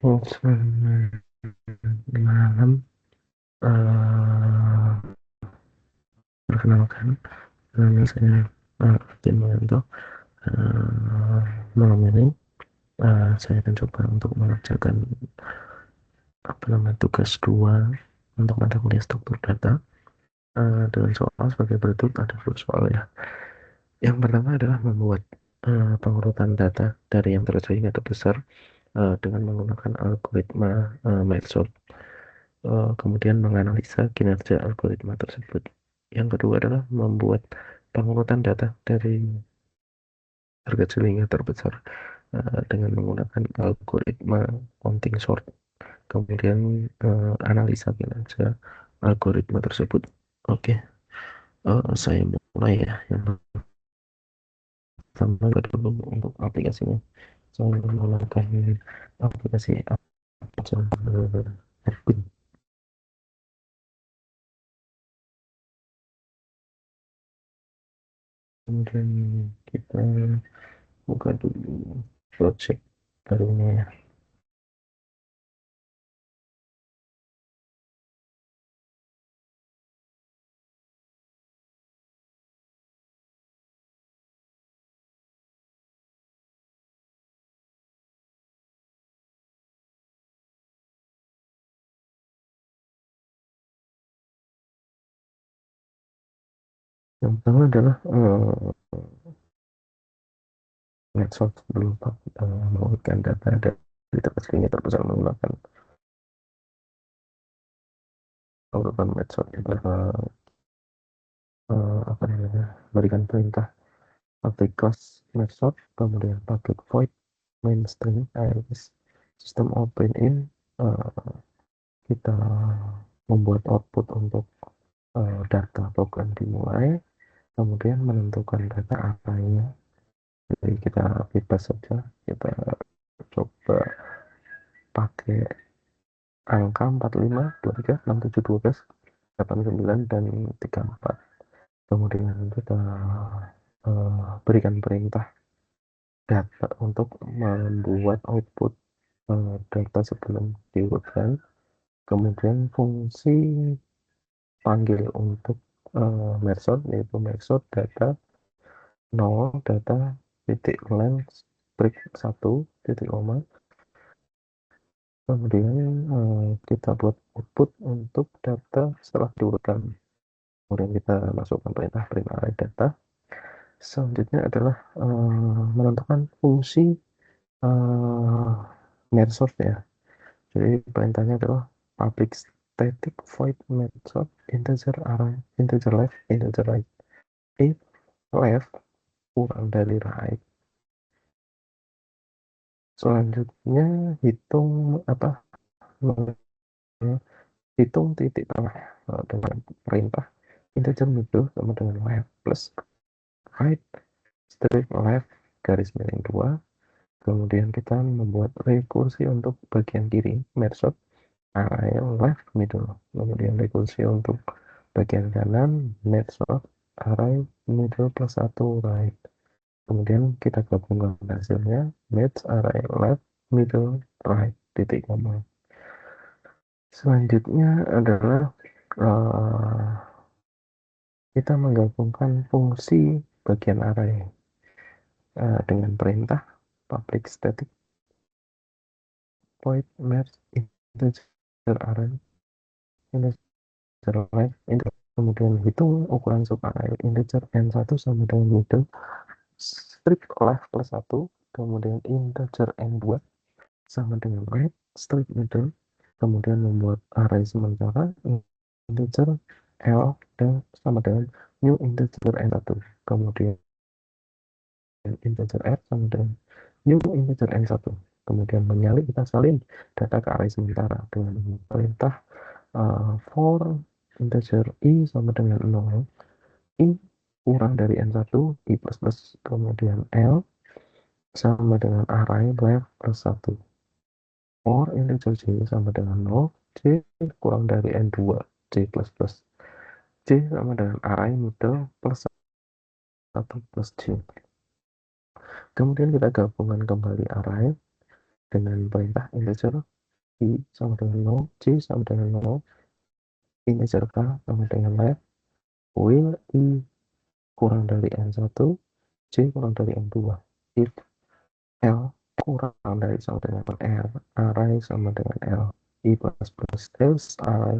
Selamat malam. Eh, Perkenalkan, nama saya Tim Yanto. Eh, Malam ini saya akan coba untuk mengerjakan tugas 2 untuk mata kuliah struktur data dengan soal sebagai berikut. Ada dua soal ya. Yang pertama adalah membuat pengurutan data dari yang terkecil hingga terbesar dengan menggunakan algoritma Merge. Kemudian menganalisa kinerja algoritma tersebut. Yang kedua adalah membuat pengurutan data dari terkecil hingga terbesar dengan menggunakan algoritma counting sort. Kemudian analisa kinerja algoritma tersebut. Oke, saya mulai ya. Yang pertama dulu untuk aplikasinya. Saya menggunakan aplikasi Apple. Kemudian kita buka dulu project barunya ya. Yang pertama adalah medsos belum mengumpulkan data dari tempat ini terbesar menggunakan urutan medsos apa namanya, berikan perintah public class medsos, kemudian public void main string iris sistem open in, kita membuat output untuk data token dimulai, kemudian menentukan data arraynya. Jadi kita bebas saja, kita coba pakai angka 45, 23, 67, 12, 89, dan 34. Kemudian kita berikan perintah data untuk membuat output data sebelum diurutkan. Kemudian fungsi panggil untuk mersot yaitu mersot data 0, data titik length break 1 titik koma. Kemudian kita buat output untuk data setelah diurutkan. Kemudian kita masukkan perintah print array data. Selanjutnya adalah menentukan fungsi merge ya. Jadi perintahnya adalah public static void method integer array integer left integer right. If left kurang dari right. Selanjutnya hitung apa hitung titik tengah dengan perintah integer middle sama dengan left plus right strip left garis miring 2. Kemudian kita membuat rekursi untuk bagian kiri merge array left middle. Kemudian rekursi untuk bagian kanan merge array middle plus 1 right. Kemudian kita gabungkan hasilnya match array left middle right titik koma. Selanjutnya adalah kita menggabungkan fungsi bagian array dengan perintah public static void merge integer array integer left integer. Kemudian hitung ukuran sub array integer n1 sama dengan middle strip left plus 1, kemudian integer n2 sama dengan right strip middle. Kemudian membuat array sementara integer L dan sama dengan new integer n1. Kemudian integer R sama dengan new integer n1. Kemudian menyalin, kita salin data ke array sementara dengan perintah for integer I sama dengan 0. I kurang dari n1, I plus plus, kemudian L sama dengan array left plus 1. For integer J sama dengan 0, J kurang dari n2, J plus plus. J sama dengan array middle plus 1 plus J. Kemudian kita gabungkan kembali array dengan perintah integer I sama dengan 0, J sama dengan 0, integer K sama dengan left, will I kurang dari N1, J kurang dari N2. If L kurang dari sama dengan R, array sama dengan L, I plus plus else array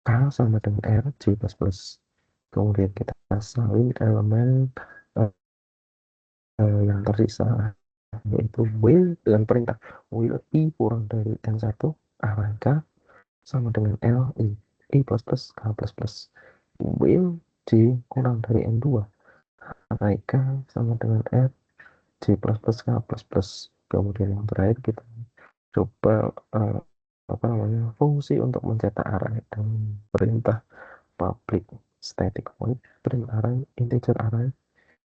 K sama dengan R, J plus plus. Kemudian kita salin elemen yang tersisa, yaitu will dengan perintah will I kurang dari N1, array K sama dengan L, I plus plus, K plus plus. Will J kurang dari N2, array K sama dengan R, J plus plus, K plus plus. Kemudian yang terakhir kita coba fungsi untuk mencetak array dan perintah public static void print array integer array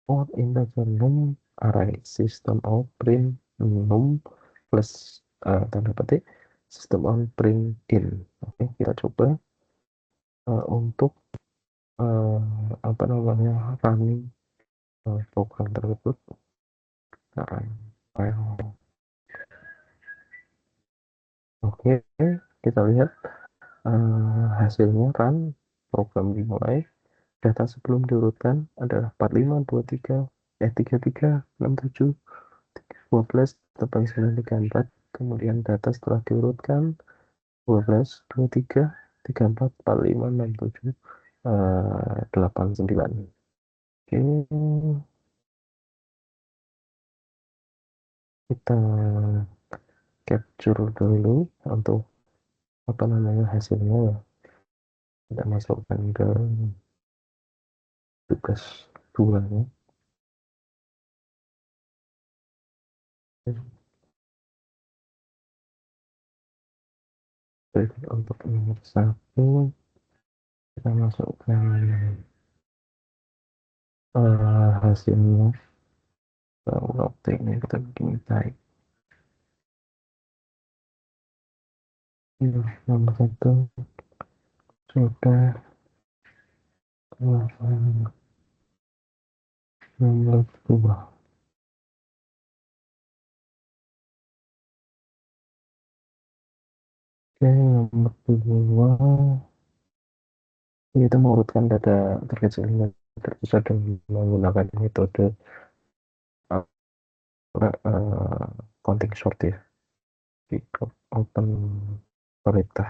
or integer num array system out print num plus tanda petik system on print in. Oke, kita coba untuk running program tersebut. Oke, kita lihat hasilnya. Run program dimulai. Data sebelum diurutkan adalah 45, 23, 33, 67, 12, 9, 4. Kemudian data setelah diurutkan 12, 23, 34, 45, 67, 89. Oke, kita capture dulu untuk hasilnya ya. Kita masukkan ke tugas 2 nya. Jadi untuk nomor 1 kita masukkan hasilnya. Waktu ini kita bikin type. Nomor 1 sudah. Nomor 2 nomor 2 kita mengurutkan data terkecilnya terbesar dengan menggunakan metode counting sort ya. Open perintah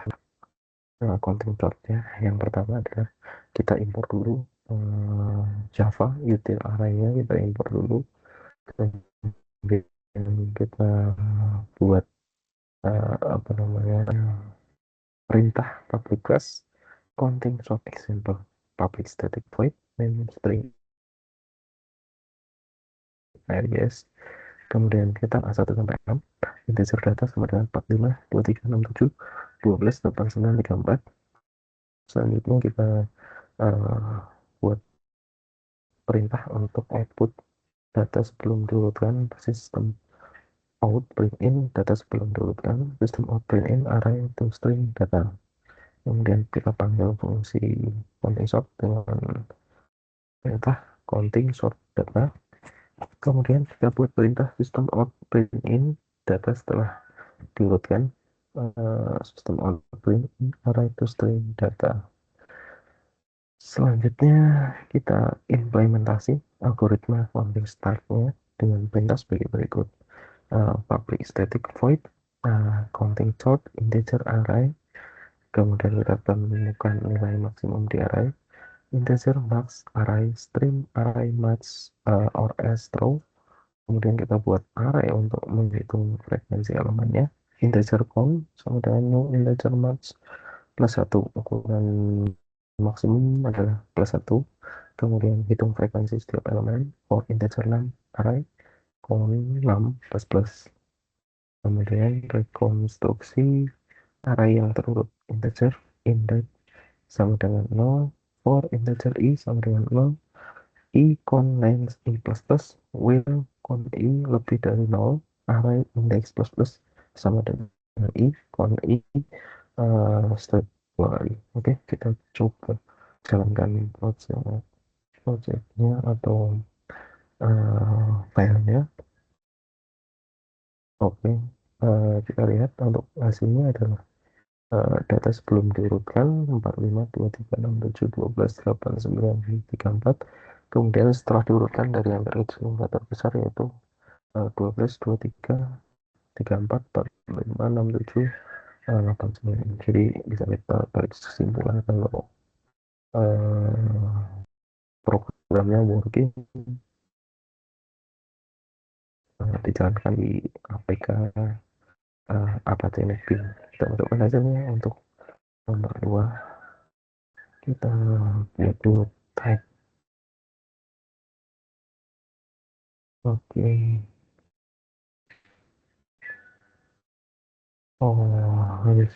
counting sortnya. Yang pertama adalah kita import dulu Java util array-nya, kita import dulu. Kemudian kita buat perintah public class counting sort example public static void main string yes. Kemudian kita A1 sampai 6 integer data sama dengan 45, 23, 67, 12, 8, 9, 3, 4. Selanjutnya kita buat perintah untuk output data sebelum diurutkan sistem out print in data sebelum diurutkan sistem out print in array to string data. Kemudian kita panggil fungsi counting sort dengan perintah counting sort data. Kemudian kita buat perintah system out print in data setelah diurutkan system out print in array to string data. Selanjutnya kita implementasi algoritma counting start-nya dengan perintah sebagai berikut. Public static void counting sort integer array, kemudian kita menemukan nilai maksimum di array integer max array string array max or string. Kemudian kita buat array untuk menghitung frekuensi elemennya integer count sama dengan new integer max plus 1, ukuran maksimum adalah plus 1. Kemudian hitung frekuensi setiap elemen for integer 6 array count 6 plus plus. Kemudian rekonstruksi array yang terurut integer index sama dengan 0 for integer I sama dengan 0, I con length I plus plus will con I lebih dari 0, array index plus plus sama dengan I con I step 2 kali. Oke, kita coba jalankan projectnya atau filenya. Oke, kita lihat untuk hasilnya adalah data sebelum diurutkan 4, 5, 2, 3, 6, 7, 12, 8, 9, 3, 4. Kemudian setelah diurutkan dari yang terkecil hingga terbesar yaitu 12, 2, 3, 3, 4, 4, 5, 6, 7, 8, 9. Jadi bisa kita tarik kesimpulan kalau uh, programnya working, dijalankan di APK Apache NetBeans. Kita masukkan hasilnya untuk nomor 2. Kita buat dulu type. Oke. Oh, harus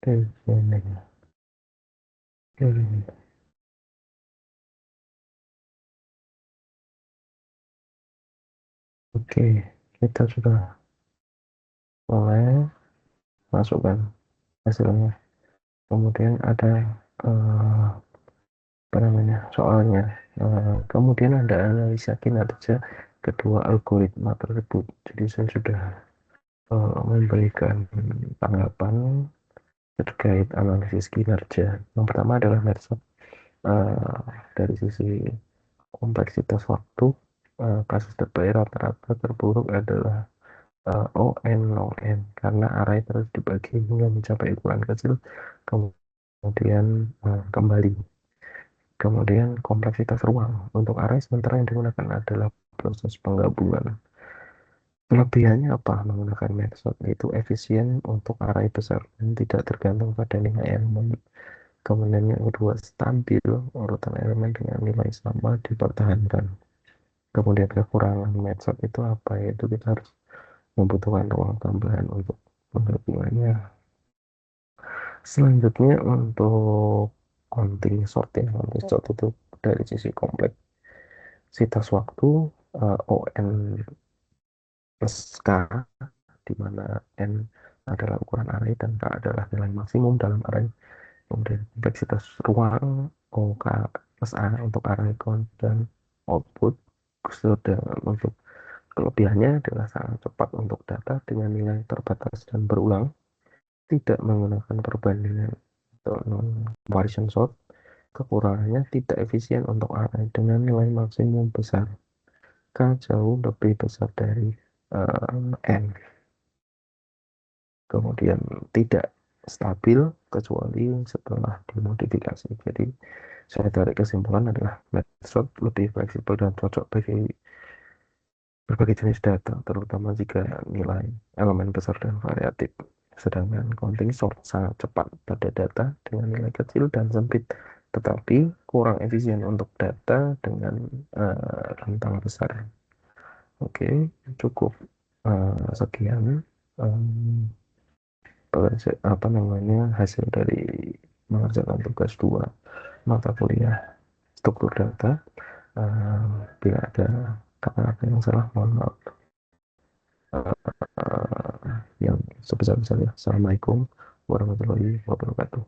di sini. Oke, kita sudah mulai masukkan hasilnya. Kemudian ada apa namanya soalnya. Kemudian ada analisa kinerja kedua algoritma tersebut. Jadi saya sudah memberikan tanggapan terkait analisis kinerja. Yang pertama adalah Mercer. Dari sisi kompleksitas waktu, kasus terbaik rata-rata terburuk adalah ON long N karena array terus dibagi hingga mencapai ukuran kecil kemudian kembali. Kemudian kompleksitas ruang untuk array sementara yang digunakan adalah proses penggabungan. Kelebihannya apa menggunakan method itu efisien untuk array besar dan tidak tergantung pada nilai elemen. Kemudian yang kedua stabil, urutan elemen dengan nilai sama dipertahankan. Kemudian kekurangan method itu apa, yaitu kita harus membutuhkan ruang tambahan untuk penggabungannya. Selanjutnya untuk counting sort ya, counting sort itu dari sisi kompleksitas waktu, ON plus K, di mana N adalah ukuran array dan K adalah nilai maksimum dalam array. Kemudian kompleksitas ruang, OK plus A untuk array count dan output. Sudah untuk kelebihannya adalah sangat cepat untuk data dengan nilai terbatas dan berulang, tidak menggunakan perbandingan atau non-comparison sort. Kekurangannya tidak efisien untuk array dengan nilai maksimum besar. K jauh lebih besar dari N. Kemudian tidak stabil kecuali setelah dimodifikasi. Jadi saya tarik kesimpulan adalah method lebih fleksibel dan cocok bagi berbagai jenis data, terutama jika nilai elemen besar dan variatif. Sedangkan counting sort sangat cepat pada data dengan nilai kecil dan sempit, tetapi kurang efisien untuk data dengan rentang besar. Oke, cukup sekian apa namanya hasil dari mengerjakan tugas 2 mata kuliah struktur data. Bila ada kata-kata yang salah, mohon maaf. Yang sebesar-besarnya. Assalamualaikum warahmatullahi wabarakatuh.